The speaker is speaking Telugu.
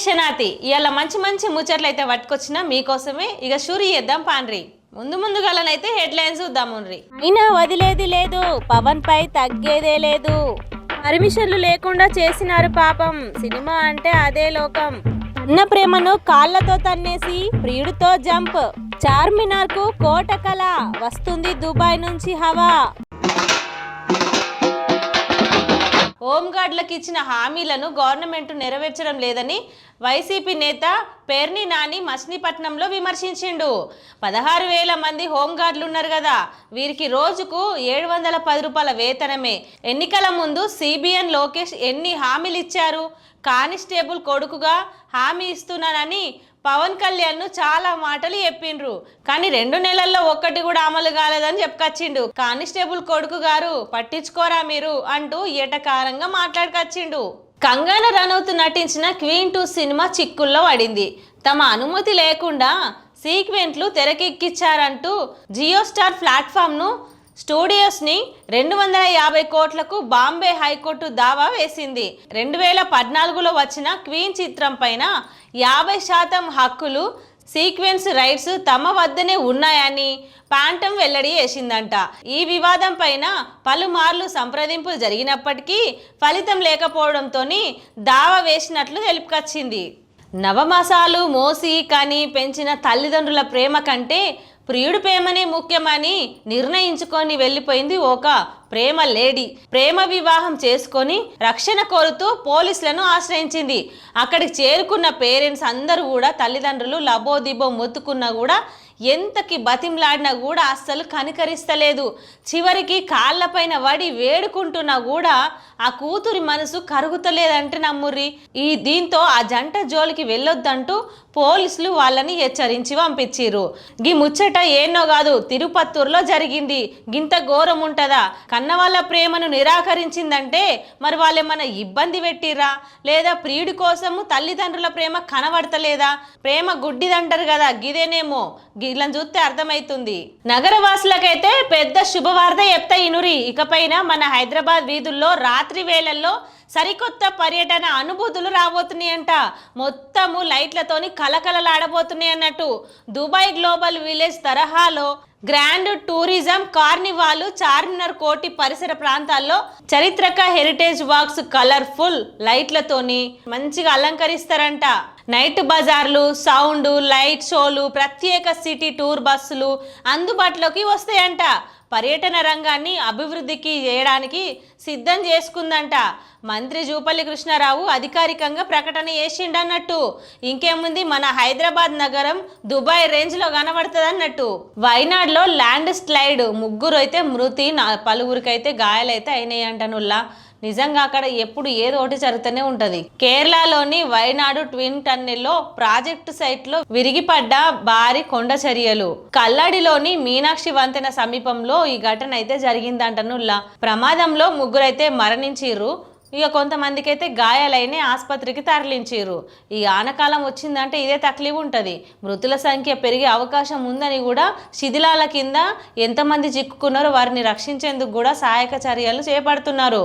శనాతి ఇవాళ మంచి మంచి ముచ్చట్లు అయితే పట్టుకొచ్చినా మీకోసమే. ఇక షూరి చేద్దాం పాండ్రి. ముందుగాలనైతే హెడ్లైన్స్ చూద్దాముండ్రి. అయినా వదిలేది లేదు, పవన్ పై తగ్గేదే లేదు. పర్మిషన్లు లేకుండా చేసినారు పాపం, సినిమా అంటే అదే లోకం. అన్న ప్రేమను కాళ్ళతో తన్నేసి ప్రియుడితో జంప్. చార్మినార్ కు కోట కళ వస్తుంది దుబాయ్ నుంచి హవా. హోంగార్డులకు ఇచ్చిన హామీలను గవర్నమెంట్ నెరవేర్చడం లేదని వైసీపీ నేత పేర్ని నాని మచిలీపట్నంలో విమర్శించిండు. 16,000 మంది హోంగార్డులు ఉన్నారు కదా, వీరికి రోజుకు 710 రూపాయల వేతనమే. ఎన్నికల ముందు సిబిఎన్ లోకేష్ ఎన్ని హామీలు ఇచ్చారు? కానిస్టేబుల్ కొడుకుగా హామీ ఇస్తున్నానని పవన్ కళ్యాణ్ ను చాలా మాటలు చెప్పిండ్రు, కానీ 2 నెలల్లో ఒక్కటి కూడా అమలు కాలేదని చెప్పుకొచ్చిండు. కానిస్టేబుల్ కొడుకు గారు పట్టించుకోరా మీరు అంటూ ఏటకారంగా మాట్లాడుకొచ్చిండు. కంగనా రనౌత్ నటించిన క్వీన్ 2 సినిమా చిక్కుల్లో పడింది. తమ అనుమతి లేకుండా సీక్వెంట్లు తెరకెక్కించారంటూ జియో స్టార్ ప్లాట్ఫామ్ ను స్టూడియోస్ని 250 కోట్లకు బాంబే హైకోర్టు దావా వేసింది. 2014లో వచ్చిన క్వీన్ చిత్రం పైన 50% హక్కులు, సీక్వెన్స్ రైట్స్ తమ వద్దనే ఉన్నాయని ప్యాంటమ్ వెల్లడి చేసిందంట. ఈ వివాదం పైన పలుమార్లు సంప్రదింపులు జరిగినప్పటికీ ఫలితం లేకపోవడంతో దావా వేసినట్లు తెలుపుకొచ్చింది. నవమాసాలు మోసి కానీ పెంచిన తల్లిదండ్రుల ప్రేమ కంటే ప్రియుడి ప్రేమనే ముఖ్యమని నిర్ణయించుకొని వెళ్ళిపోయింది ఒక ప్రేమ లేడీ. ప్రేమ వివాహం చేసుకొని రక్షణ కోరుతూ పోలీసులను ఆశ్రయించింది. అక్కడికి చేరుకున్న పేరెంట్స్ అందరూ కూడా తల్లిదండ్రులు లబోదిబో మొత్తుకున్నా కూడా, ఎంతకి బతింలాడినా కూడా అస్సలు కనికరిస్తలేదు. చివరికి కాళ్ళపైన వడి వేడుకుంటున్నా కూడా ఆ కూతురి మనసు కరుగుతలేదంటే నమ్ముర్రి. దీంతో ఆ జంట జోలికి వెళ్ళొద్దంటూ పోలీసులు వాళ్ళని హెచ్చరించి పంపించిర్రు. గీ ముచ్చట ఏన్నో కాదు, తిరుపత్తూరులో జరిగింది. గింత ఘోరం ఉంటుందా? కన్నవాళ్ళ ప్రేమను నిరాకరించిందంటే మరి వాళ్ళేమన్నా ఇబ్బంది పెట్టిర్రా, లేదా ప్రియుడి కోసము తల్లిదండ్రుల ప్రేమ కనబడతలేదా? ప్రేమ గుడ్డిదంటారు కదా, గిదేనేమో. గిళ్ళని చూస్తే అర్థమవుతుంది. నగరవాసులకైతే పెద్ద శుభవార్త చెప్తా ఇనురి. ఇకపైన మన హైదరాబాద్ వీధుల్లో రాత్రి వేళల్లో సరికొత్త పర్యటన అనుభూతులు రాబోతున్నాయంట. మొత్తము లైట్లతోని కలకలలాడబోతున్నాయి అన్నట్టు. దుబాయ్ గ్లోబల్ విలేజ్ తరహాలో గ్రాండ్ టూరిజం కార్నివాల్ చార్మినార్ కోటి పరిసర ప్రాంతాల్లో చారిత్రక హెరిటేజ్ వాక్స్ కలర్ఫుల్ లైట్లతోని మంచిగా అలంకరిస్తారంట. నైట్ బజార్లు, సౌండ్, లైట్ షోలు, ప్రత్యేక సిటీ టూర్ బస్సులు అందుబాటులోకి వస్తాయంట. పర్యటన రంగాన్ని అభివృద్ధికి చేయడానికి సిద్ధం చేసుకుందంట. మంత్రి జూపల్లి కృష్ణారావు అధికారికంగా ప్రకటన చేసిండన్నట్టు. ఇంకేముంది, మన హైదరాబాద్ నగరం దుబాయ్ రేంజ్లో కనబడుతుంది అన్నట్టు. వైనాడ్లో ల్యాండ్ స్లైడ్, 3 అయితే మృతి, 10 అయితే గాయాలైతే అయినాయి అంటనుల్లా. నిజంగా అక్కడ ఎప్పుడు ఏదో ఒకటి జరుగుతూనే ఉంటది. కేరళలోని వైనాడు ట్విన్ టన్నెల్లో ప్రాజెక్టు సైట్లో విరిగిపడ్డ భారీ కొండ చర్యలు. కల్లాడిలోని మీనాక్షి వంతెన సమీపంలో ఈ ఘటన అయితే జరిగిందంటనుల్లా. ప్రమాదంలో 3 అయితే మరణించిర్రు. ఇక కొంతమందికి అయితే గాయాలైన ఆసుపత్రికి తరలించారు. ఈ ఆనకాలం వచ్చిందంటే ఇదే తక్లీఫ్ ఉంటుంది. మృతుల సంఖ్య పెరిగే అవకాశం ఉందని కూడా శిథిలాల కింద ఎంతమంది చిక్కుకున్నారో వారిని రక్షించేందుకు కూడా సహాయక చర్యలు చేపడుతున్నారు.